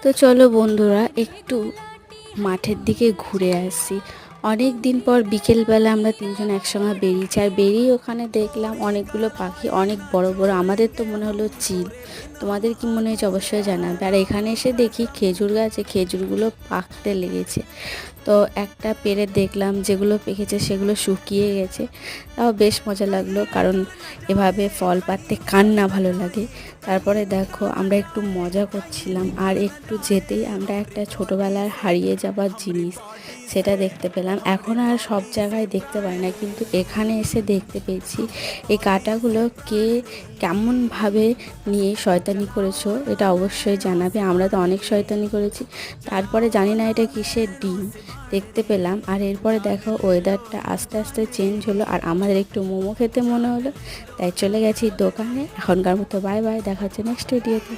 তো চলো বন্ধুরা একটু মাঠের দিকে ঘুরে আসি। অনেক দিন পর বিকেলবেলা আমরা তিনজন একসঙ্গে বেরিয়েছি, আর বেরিয়ে ওখানে দেখলাম অনেকগুলো পাখি, অনেক বড় বড়। আমাদের তো মনে হলো চিল, তোমাদের কি মনে হয়েছে অবশ্যই জানাবে। আর এখানে এসে দেখি খেজুর গাছে খেজুরগুলো পাকতে লেগেছে। তো একটা পেড়ে দেখলাম যেগুলো পেকেছে সেগুলো শুকিয়ে গেছে। তাও বেশ মজা লাগলো, কারণ এভাবে ফল পাড়তে কার না ভালো লাগে। তারপরে দেখো আমরা একটু মজা করছিলাম, আর একটু যেতেই আমরা একটা ছোটোবেলার হারিয়ে যাবার জিনিস সেটা দেখতে পেলাম। এখন আর সব জায়গায় দেখতে পাই না, কিন্তু এখানে এসে দেখতে পেয়েছি। এই কাঁটাগুলো কে কেমনভাবে নিয়ে শয়তানি করেছো এটা অবশ্যই জানাবে। আমরা তো অনেক শয়তানি করেছি। তারপরে জানি না এটা কিসের ডিম দেখতে পেলাম। আর এরপরে দেখো ওয়েদারটা আস্তে আস্তে চেঞ্জ হলো, আর আমাদের একটু মোমো খেতে মনে হলো, তাই চলে গেছি দোকানে। এখনকার মতো বাই বাই, দেখা হচ্ছে নেক্সট ভিডিওতে।